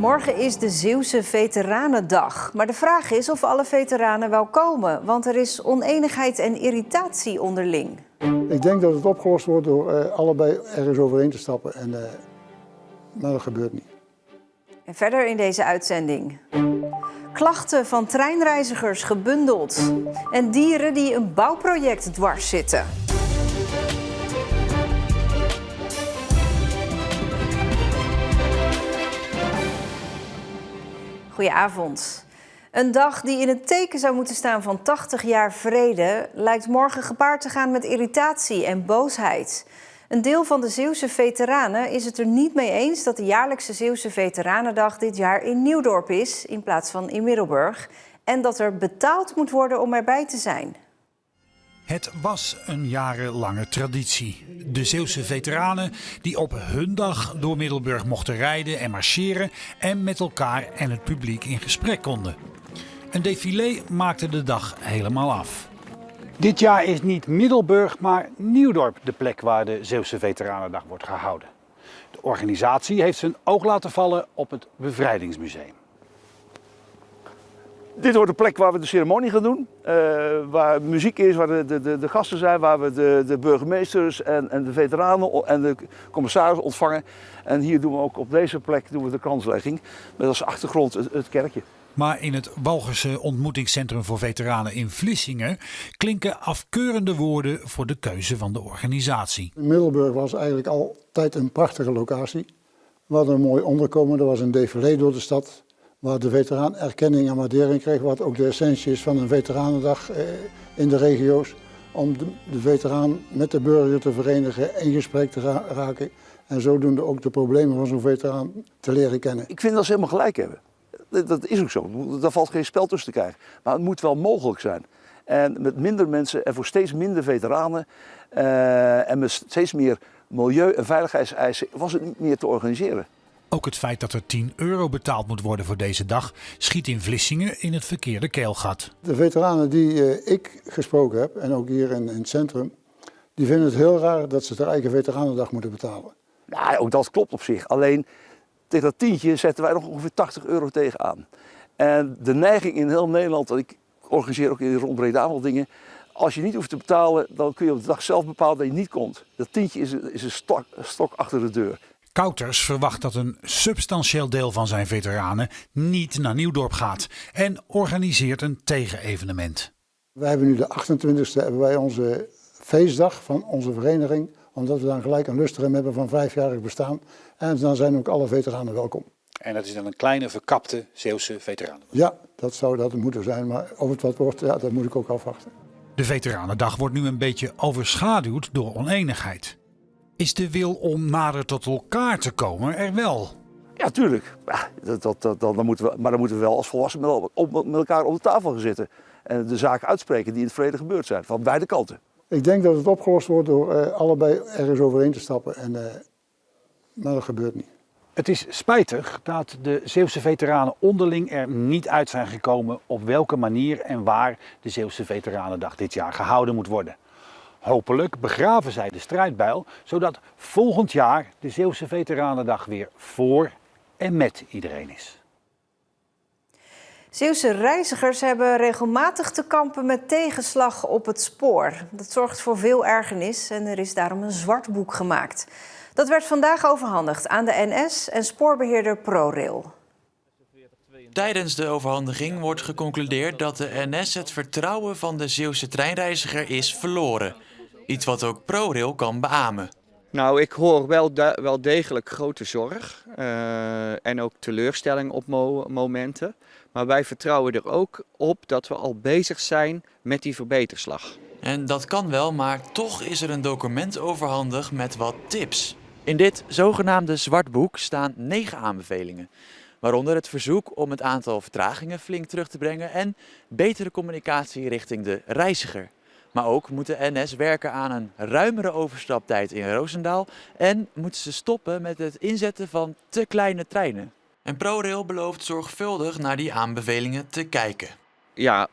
Morgen is de Zeeuwse Veteranendag. Maar de vraag is of alle veteranen wel komen. Want er is oneenigheid en irritatie onderling. Ik denk dat het opgelost wordt door allebei ergens overheen te stappen. Maar dat gebeurt niet. En verder in deze uitzending. Klachten van treinreizigers gebundeld. En dieren die een bouwproject dwars zitten. Goedenavond. Een dag die in het teken zou moeten staan van 80 jaar vrede... lijkt morgen gepaard te gaan met irritatie en boosheid. Een deel van de Zeeuwse veteranen is het er niet mee eens... dat de jaarlijkse Zeeuwse Veteranendag dit jaar in Nieuwdorp is... in plaats van in Middelburg. En dat er betaald moet worden om erbij te zijn. Het was een jarenlange traditie. De Zeeuwse veteranen die op hun dag door Middelburg mochten rijden en marcheren... en met elkaar en het publiek in gesprek konden. Een défilé maakte de dag helemaal af. Dit jaar is niet Middelburg, maar Nieuwdorp de plek waar de Zeeuwse Veteranendag wordt gehouden. De organisatie heeft zijn oog laten vallen op het Bevrijdingsmuseum. Dit wordt de plek waar we de ceremonie gaan doen, waar muziek is, waar de gasten zijn, waar we de burgemeesters en de veteranen en de commissaris ontvangen. En hier doen we ook op deze plek de kranslegging met als achtergrond het kerkje. Maar in het Walcherse ontmoetingscentrum voor veteranen in Vlissingen klinken afkeurende woorden voor de keuze van de organisatie. Middelburg was eigenlijk altijd een prachtige locatie. We hadden een mooi onderkomen, er was een défilé door de stad. Waar de veteraan erkenning en waardering kreeg, wat ook de essentie is van een veteranendag in de regio's. Om de veteraan met de burger te verenigen, in gesprek te raken. En zodoende ook de problemen van zo'n veteraan te leren kennen. Ik vind dat ze helemaal gelijk hebben. Dat is ook zo. Daar valt geen spel tussen te krijgen. Maar het moet wel mogelijk zijn. En met minder mensen en voor steeds minder veteranen en met steeds meer milieu- en veiligheidseisen was het niet meer te organiseren. Ook het feit dat er €10 betaald moet worden voor deze dag schiet in Vlissingen in het verkeerde keelgat. De veteranen die ik gesproken heb, en ook hier in het centrum, die vinden het heel raar dat ze hun eigen veteranendag moeten betalen. Nou, ook dat klopt op zich. Alleen tegen dat tientje zetten wij nog ongeveer €80 tegenaan. En de neiging in heel Nederland, en ik organiseer ook in rond Breda wel dingen, als je niet hoeft te betalen, dan kun je op de dag zelf bepalen dat je niet komt. Dat tientje is een stok achter de deur. Kouters verwacht dat een substantieel deel van zijn veteranen niet naar Nieuwdorp gaat en organiseert een tegenevenement. Wij hebben nu de 28e hebben wij onze feestdag van onze vereniging, omdat we dan gelijk een lustrem hebben van 5-jarig bestaan. En dan zijn ook alle veteranen welkom. En dat is dan een kleine verkapte Zeeuwse veteranen? Ja, dat zou dat moeten zijn, maar of het wat wordt, ja, dat moet ik ook afwachten. De Veteranendag wordt nu een beetje overschaduwd door oneenigheid. Is de wil om nader tot elkaar te komen er wel? Ja, tuurlijk. Ja, dan moeten we wel als volwassenen met elkaar op de tafel gaan zitten. En de zaken uitspreken die in het verleden gebeurd zijn, van beide kanten. Ik denk dat het opgelost wordt door allebei ergens overheen te stappen. Maar dat gebeurt niet. Het is spijtig dat de Zeeuwse veteranen onderling er niet uit zijn gekomen op welke manier en waar de Zeeuwse Veteranendag dit jaar gehouden moet worden. Hopelijk begraven zij de strijdbijl, zodat volgend jaar de Zeeuwse Veteranendag weer voor en met iedereen is. Zeeuwse reizigers hebben regelmatig te kampen met tegenslag op het spoor. Dat zorgt voor veel ergernis en er is daarom een zwart boek gemaakt. Dat werd vandaag overhandigd aan de NS en spoorbeheerder ProRail. Tijdens de overhandiging wordt geconcludeerd dat de NS het vertrouwen van de Zeeuwse treinreiziger is verloren. Iets wat ook ProRail kan beamen. Nou, ik hoor wel degelijk grote zorg en ook teleurstelling op momenten. Maar wij vertrouwen er ook op dat we al bezig zijn met die verbeterslag. En dat kan wel, maar toch is er een document overhandigd met wat tips. In dit zogenaamde zwartboek staan 9 aanbevelingen. Waaronder het verzoek om het aantal vertragingen flink terug te brengen en betere communicatie richting de reiziger. Maar ook moet de NS werken aan een ruimere overstaptijd in Roosendaal en moeten ze stoppen met het inzetten van te kleine treinen. En ProRail belooft zorgvuldig naar die aanbevelingen te kijken. Ja,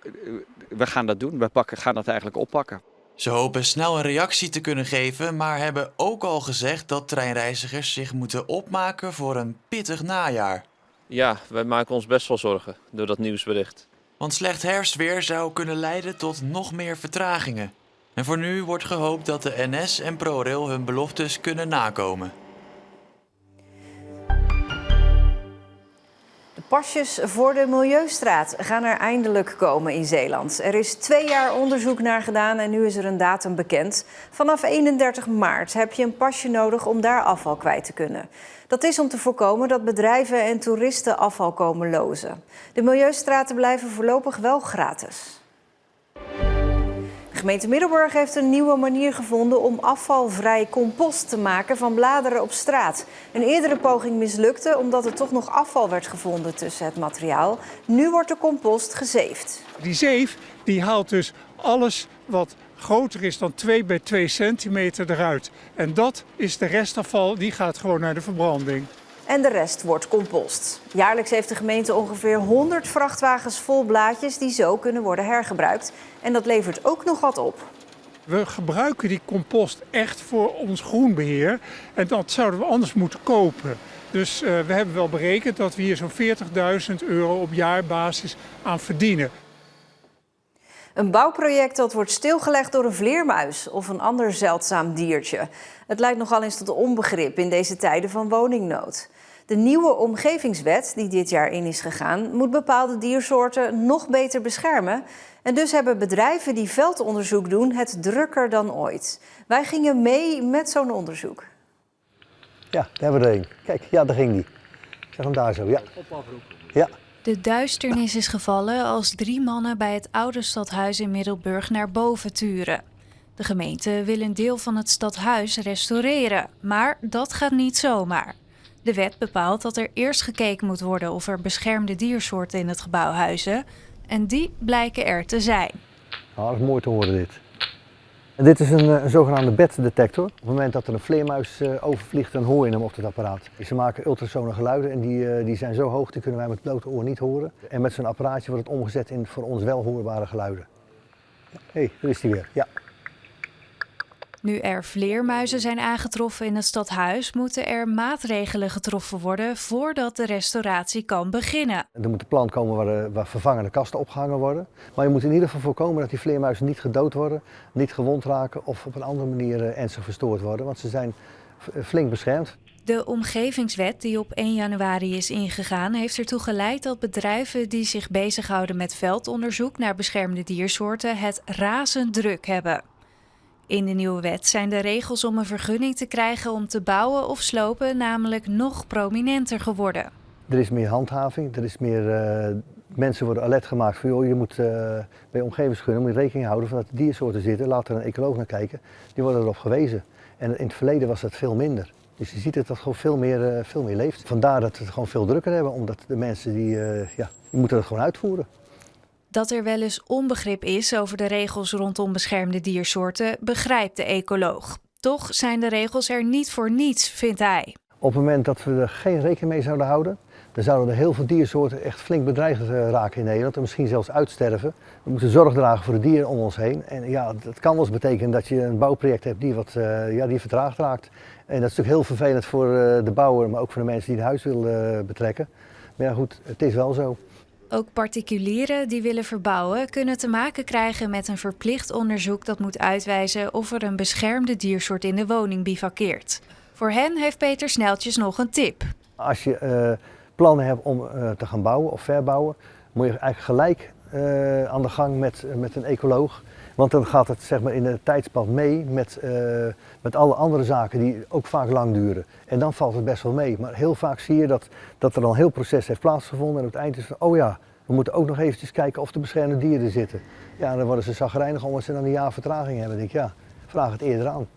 we gaan dat doen. Gaan dat eigenlijk oppakken. Ze hopen snel een reactie te kunnen geven, maar hebben ook al gezegd dat treinreizigers zich moeten opmaken voor een pittig najaar. Ja, wij maken ons best wel zorgen door dat nieuwsbericht. Want slecht herfstweer zou kunnen leiden tot nog meer vertragingen. En voor nu wordt gehoopt dat de NS en ProRail hun beloftes kunnen nakomen. De pasjes voor de Milieustraat gaan er eindelijk komen in Zeeland. Er is 2 jaar onderzoek naar gedaan en nu is er een datum bekend. Vanaf 31 maart heb je een pasje nodig om daar afval kwijt te kunnen. Dat is om te voorkomen dat bedrijven en toeristen afval komen lozen. De Milieustraten blijven voorlopig wel gratis. De gemeente Middelburg heeft een nieuwe manier gevonden om afvalvrij compost te maken van bladeren op straat. Een eerdere poging mislukte omdat er toch nog afval werd gevonden tussen het materiaal. Nu wordt de compost gezeefd. Die zeef die haalt dus alles wat groter is dan 2 bij 2 centimeter eruit. En dat is de restafval, die gaat gewoon naar de verbranding. En de rest wordt compost. Jaarlijks heeft de gemeente ongeveer 100 vrachtwagens vol blaadjes die zo kunnen worden hergebruikt. En dat levert ook nog wat op. We gebruiken die compost echt voor ons groenbeheer. En dat zouden we anders moeten kopen. Dus we hebben wel berekend dat we hier zo'n €40.000 op jaarbasis aan verdienen. Een bouwproject dat wordt stilgelegd door een vleermuis of een ander zeldzaam diertje. Het leidt nogal eens tot onbegrip in deze tijden van woningnood. De nieuwe omgevingswet die dit jaar in is gegaan, moet bepaalde diersoorten nog beter beschermen. En dus hebben bedrijven die veldonderzoek doen het drukker dan ooit. Wij gingen mee met zo'n onderzoek. Ja, daar hebben we er een. Kijk, ja, daar ging die. Ik zag hem daar zo, ja. Ja. De duisternis is gevallen als 3 mannen bij het oude stadhuis in Middelburg naar boven turen. De gemeente wil een deel van het stadhuis restaureren, maar dat gaat niet zomaar. De wet bepaalt dat er eerst gekeken moet worden of er beschermde diersoorten in het gebouw huizen. En die blijken er te zijn. Nou, dat is mooi te horen dit. En dit is een zogenaamde beddetector. Op het moment dat er een vleermuis overvliegt, dan hoor je hem op het apparaat. Ze maken ultrasone geluiden en die zijn zo hoog, die kunnen wij met het blote oor niet horen. En met zo'n apparaatje wordt het omgezet in voor ons wel hoorbare geluiden. Hé, daar is die weer. Ja. Nu er vleermuizen zijn aangetroffen in het stadhuis, moeten er maatregelen getroffen worden voordat de restauratie kan beginnen. Er moet een plan komen waar vervangende kasten opgehangen worden. Maar je moet in ieder geval voorkomen dat die vleermuizen niet gedood worden, niet gewond raken of op een andere manier ernstig verstoord worden, want ze zijn flink beschermd. De omgevingswet die op 1 januari is ingegaan heeft ertoe geleid dat bedrijven die zich bezighouden met veldonderzoek naar beschermde diersoorten het razend druk hebben. In de nieuwe wet zijn de regels om een vergunning te krijgen om te bouwen of slopen namelijk nog prominenter geworden. Er is meer handhaving, er is meer, mensen worden alert gemaakt van joh, je moet bij omgevingsvergunning moet je rekening houden van dat er diersoorten zitten. Laat er een ecoloog naar kijken, die worden erop gewezen. En in het verleden was dat veel minder. Dus je ziet dat gewoon veel meer leeft. Vandaar dat we het gewoon veel drukker hebben, omdat de mensen die moeten het gewoon uitvoeren. Dat er wel eens onbegrip is over de regels rondom beschermde diersoorten, begrijpt de ecoloog. Toch zijn de regels er niet voor niets, vindt hij. Op het moment dat we er geen rekening mee zouden houden, dan zouden er heel veel diersoorten echt flink bedreigd raken in Nederland en misschien zelfs uitsterven. We moeten zorg dragen voor de dieren om ons heen. En ja, dat kan wel eens betekenen dat je een bouwproject hebt die vertraagd raakt. En dat is natuurlijk heel vervelend voor de bouwer, maar ook voor de mensen die het huis willen betrekken. Maar ja goed, het is wel zo. Ook particulieren die willen verbouwen kunnen te maken krijgen met een verplicht onderzoek dat moet uitwijzen of er een beschermde diersoort in de woning bivakkeert. Voor hen heeft Peter Sneltjes nog een tip. Als je plannen hebt om te gaan bouwen of verbouwen, moet je eigenlijk gelijk aan de gang met een ecoloog. Want dan gaat het zeg maar, in het tijdspad mee met alle andere zaken die ook vaak lang duren. En dan valt het best wel mee. Maar heel vaak zie je dat er al een heel proces heeft plaatsgevonden. En op het eind is van, oh ja, we moeten ook nog eventjes kijken of er beschermde dieren zitten. Ja, dan worden ze chagrijnig omdat ze dan een jaar vertraging hebben. Dan denk ik, ja, vraag het eerder aan.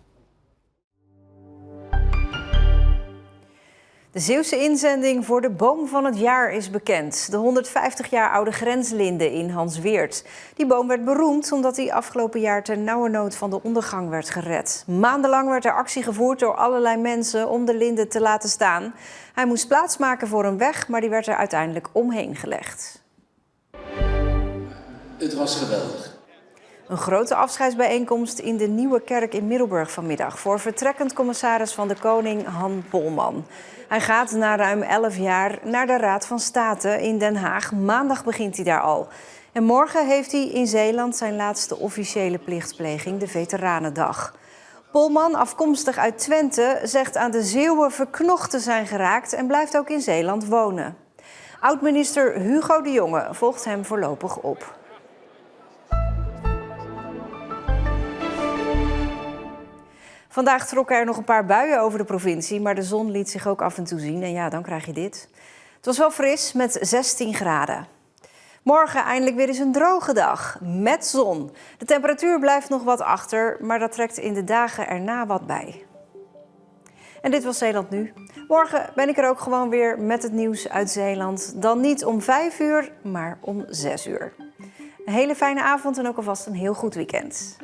De Zeeuwse inzending voor de boom van het jaar is bekend. De 150 jaar oude grenslinde in Hansweert. Die boom werd beroemd omdat hij afgelopen jaar ter nauwernood van de ondergang werd gered. Maandenlang werd er actie gevoerd door allerlei mensen om de linde te laten staan. Hij moest plaatsmaken voor een weg, maar die werd er uiteindelijk omheen gelegd. Het was geweldig. Een grote afscheidsbijeenkomst in de Nieuwe Kerk in Middelburg vanmiddag voor vertrekkend commissaris van de Koning Han Polman. Hij gaat na ruim 11 jaar naar de Raad van State in Den Haag. Maandag begint hij daar al. En morgen heeft hij in Zeeland zijn laatste officiële plichtpleging, de Veteranendag. Polman, afkomstig uit Twente, zegt aan de Zeeuwen verknocht te zijn geraakt en blijft ook in Zeeland wonen. Oud-minister Hugo de Jonge volgt hem voorlopig op. Vandaag trokken er nog een paar buien over de provincie, maar de zon liet zich ook af en toe zien. En ja, dan krijg je dit. Het was wel fris met 16 graden. Morgen eindelijk weer eens een droge dag, met zon. De temperatuur blijft nog wat achter, maar dat trekt in de dagen erna wat bij. En dit was Zeeland Nu. Morgen ben ik er ook gewoon weer met het nieuws uit Zeeland. Dan niet om 5 uur, maar om 6 uur. Een hele fijne avond en ook alvast een heel goed weekend.